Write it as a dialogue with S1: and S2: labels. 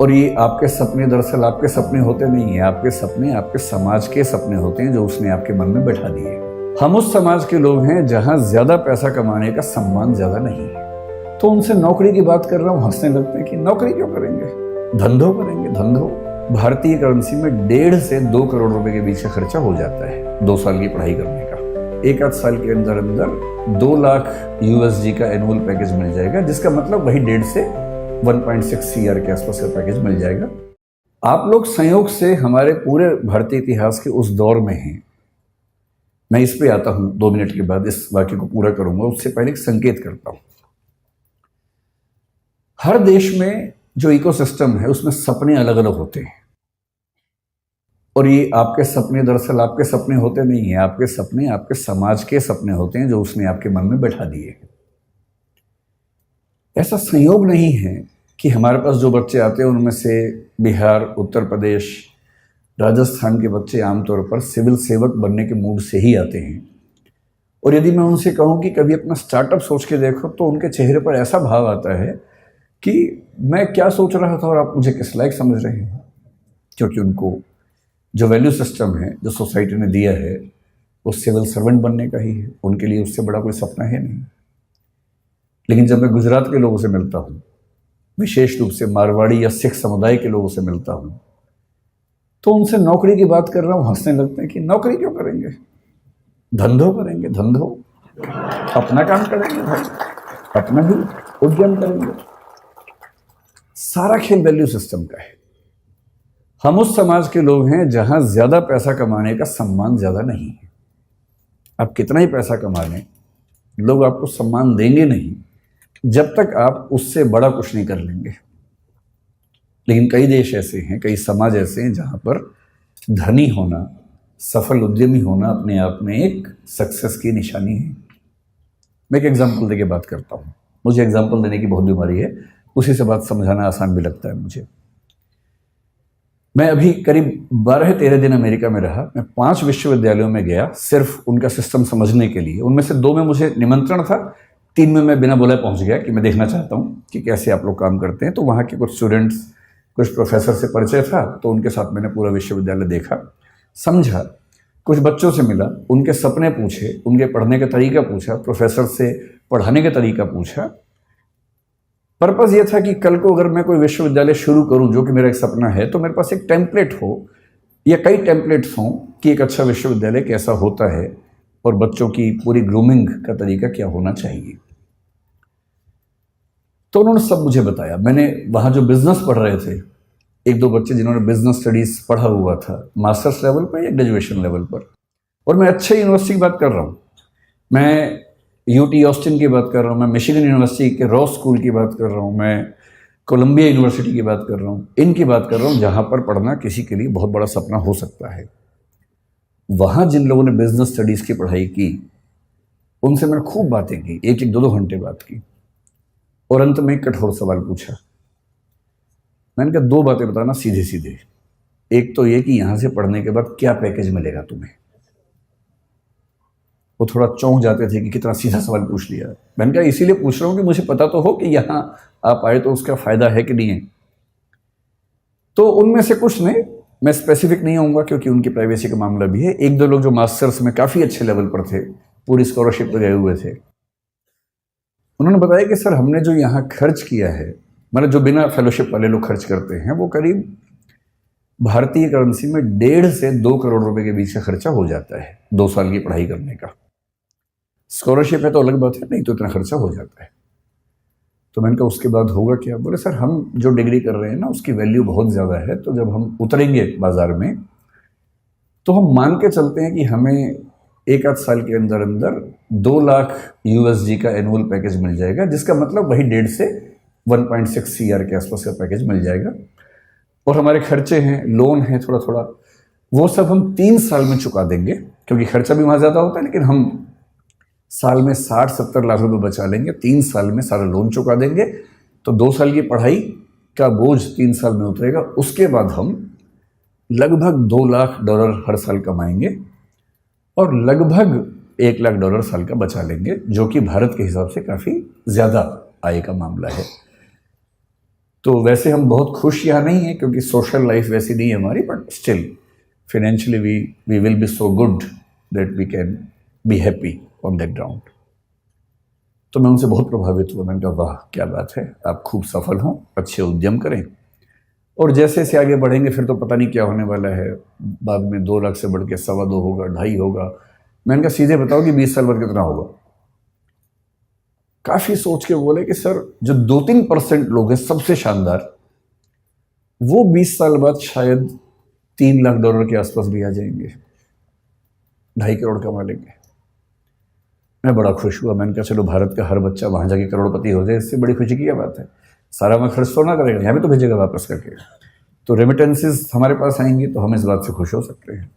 S1: और ये आपके सपने दरअसल आपके सपने होते नहीं है, आपके सपने आपके समाज के सपने होते हैं जो उसने आपके मन में बैठा दिए। हम उस समाज के लोग हैं जहां ज्यादा पैसा कमाने का सम्मान ज्यादा नहीं है। तो उनसे नौकरी की बात कर रहा हूं, हंसने लगते हैं कि नौकरी क्यों करेंगे, धंधो करेंगे, धंधो। भारतीय करेंसी में 1.5 से 2 करोड़ रुपए के बीच का खर्चा हो जाता है 2 साल की पढ़ाई करने का। एक आध साल के अंदर अंदर 2 लाख USD का एनुअल पैकेज मिल जाएगा, जिसका मतलब वही 1.5 से 1.6 CR के आसपास का पैकेज मिल जाएगा। आप लोग संयोग से हमारे पूरे भारतीय इतिहास के उस दौर में हैं। मैं इस पे आता हूं 2 मिनट के बाद, इस वाक्य को पूरा करूंगा। उससे पहले एक संकेत करता हूं। हर देश में जो इकोसिस्टम है उसमें सपने अलग अलग होते हैं, और ये आपके सपने दरअसल आपके सपने होते नहीं है, आपके सपने आपके समाज के सपने होते हैं जो उसने आपके मन में बैठा दिए। ऐसा संयोग नहीं है कि हमारे पास जो बच्चे आते हैं उनमें से बिहार, उत्तर प्रदेश, राजस्थान के बच्चे आमतौर पर सिविल सेवक बनने के मूड से ही आते हैं। और यदि मैं उनसे कहूं कि कभी अपना स्टार्टअप सोच के देखो, तो उनके चेहरे पर ऐसा भाव आता है कि मैं क्या सोच रहा था और आप मुझे किस लायक समझ रहे हैं। क्योंकि उनको जो वैल्यू सिस्टम है जो सोसाइटी ने दिया है वो सिविल सर्वेंट बनने का ही है। उनके लिए उससे बड़ा कोई सपना है नहीं। लेकिन जब मैं गुजरात के लोगों से मिलता हूँ, विशेष रूप से मारवाड़ी या सिख समुदाय के लोगों से मिलता हूँ, तो उनसे नौकरी की बात कर रहा हूँ, हंसने लगते हैं कि नौकरी क्यों करेंगे, धंधो करेंगे, धंधो। अपना काम करेंगे भाई, अपना ही उद्यम करेंगे। सारा खेल वैल्यू सिस्टम का है। हम उस समाज के लोग हैं जहां ज्यादा पैसा कमाने का सम्मान ज्यादा नहीं है। आप कितना ही पैसा कमा लें, लोग आपको सम्मान देंगे नहीं जब तक आप उससे बड़ा कुछ नहीं कर लेंगे। लेकिन कई देश ऐसे हैं, कई समाज ऐसे हैं जहां पर धनी होना, सफल उद्यमी होना अपने आप में एक सक्सेस की निशानी है। मैं एक एग्जाम्पल देके बात करता हूँ। मुझे एग्जाम्पल देने की बहुत बीमारी है, उसी से बात समझाना आसान भी लगता है मुझे। मैं अभी करीब 12-13 दिन अमेरिका में रहा। मैं 5 विश्वविद्यालयों में गया सिर्फ उनका सिस्टम समझने के लिए। उनमें से 2 में मुझे निमंत्रण था, 3 में मैं बिना बोले पहुंच गया कि मैं देखना चाहता हूं कि कैसे आप लोग काम करते हैं। तो वहाँ के कुछ स्टूडेंट्स, कुछ प्रोफेसर से परिचय था, तो उनके साथ मैंने पूरा विश्वविद्यालय देखा, समझा। कुछ बच्चों से मिला, उनके सपने पूछे, उनके पढ़ने का तरीका पूछा, प्रोफेसर से पढ़ाने का तरीका पूछा। पर्पज़ ये था कि कल को अगर मैं कोई विश्वविद्यालय शुरू करूं, जो कि मेरा एक सपना है, तो मेरे पास एक टेम्पलेट हो या कई टेम्पलेट्स हों कि एक अच्छा विश्वविद्यालय कैसा होता है और बच्चों की पूरी ग्रूमिंग का तरीका क्या होना चाहिए। तो उन्होंने सब मुझे बताया। मैंने वहाँ जो बिजनेस पढ़ रहे थे, 1-2 बच्चे जिन्होंने बिजनेस स्टडीज़ पढ़ा हुआ था मास्टर्स लेवल पर या ग्रेजुएशन लेवल पर, और मैं अच्छे यूनिवर्सिटी की बात कर रहा हूँ, मैं UT ऑस्टिन की बात कर रहा हूँ, मैं मिशिगन यूनिवर्सिटी के रॉस स्कूल की बात कर रहा हूँ, मैं कोलंबिया यूनिवर्सिटी की बात कर रहा हूँ, इनकी बात कर रहा हूँ जहाँ पर पढ़ना किसी के लिए बहुत बड़ा सपना हो सकता है। वहाँ जिन लोगों ने बिजनेस स्टडीज़ की पढ़ाई की, उनसे मैंने खूब बातें की, 1-1, 2-2 घंटे बात की, और अंत में एक कठोर सवाल पूछा। मैंने कहा 2 बातें बताना सीधे सीधे। एक तो ये कि यहाँ से पढ़ने के बाद क्या पैकेज मिलेगा तुम्हें। वो थोड़ा चौंक जाते थे कि कितना सीधा सवाल पूछ लिया। मैंने कहा इसीलिए पूछ रहा हूँ कि मुझे पता तो हो कि यहाँ आप आए तो उसका फ़ायदा है कि नहीं है। तो उनमें से कुछ ने, मैं स्पेसिफिक नहीं होऊंगा क्योंकि उनकी प्राइवेसी का मामला भी है, 1-2 लोग जो मास्टर्स में काफ़ी अच्छे लेवल पर थे, पूरी स्कॉलरशिप पर गए हुए थे, उन्होंने बताया कि सर हमने जो यहाँ खर्च किया है, मतलब जो बिना फेलोशिप वाले लोग खर्च करते हैं, वो करीब भारतीय करेंसी में 1.5 से 2 करोड़ रुपए के बीच का खर्चा हो जाता है 2 साल की पढ़ाई करने का। स्कॉलरशिप है तो अलग बात है, नहीं तो इतना खर्चा हो जाता है। तो मैंने कहा उसके बाद होगा क्या। बोले सर हम जो डिग्री कर रहे हैं ना उसकी वैल्यू बहुत ज़्यादा है, तो जब हम उतरेंगे बाजार में तो हम मान के चलते हैं कि हमें 1 आध साल के अंदर अंदर 2 लाख USD का एनुअल पैकेज मिल जाएगा, जिसका मतलब वही 1.5 से 1.6 CR के आसपास का पैकेज मिल जाएगा। और हमारे खर्चे हैं, लोन है थोड़ा थोड़ा, वो सब हम 3 साल में चुका देंगे, क्योंकि खर्चा भी वहाँ ज़्यादा होता है, लेकिन हम साल में 60-70 लाख रुपए बचा लेंगे, 3 साल में सारा लोन चुका देंगे। तो 2 साल की पढ़ाई का बोझ 3 साल में उतरेगा। उसके बाद हम लगभग $2 लाख हर साल कमाएंगे और लगभग $1 लाख साल का बचा लेंगे, जो कि भारत के हिसाब से काफ़ी ज़्यादा आय का मामला है। तो वैसे हम बहुत खुश यहाँ नहीं हैं क्योंकि सोशल लाइफ वैसी नहीं है हमारी, but still financially we will be so good that we can be happy on that ground. तो मैं उनसे बहुत प्रभावित हुआ। मैंने कहा वाह क्या बात है, आप खूब सफल हों, अच्छे उद्यम करें, और जैसे से आगे बढ़ेंगे फिर तो पता नहीं क्या होने वाला है। बाद में 2 लाख से बढ़ के 2.25 होगा, 2.5 होगा। मैंने कहा सीधे बताओ कि 20 साल बाद कितना होगा। काफ़ी सोच के बोले कि सर जो 2-3% लोग हैं सबसे शानदार, वो 20 साल बाद शायद $3 लाख के आसपास भी आ जाएंगे, 2.5 करोड़ कमा लेंगे। मैं बड़ा खुश हुआ। मैंने कहा चलो भारत का हर बच्चा वहाँ जाके करोड़पति हो जाए, इससे बड़ी खुशी की क्या बात है। सारा मैं खर्च तो ना करेगा, यहाँ भी तो भेजेगा वापस करके। तो रेमिटेंसेस हमारे पास आएंगे तो हम इस बात से खुश हो सकते हैं।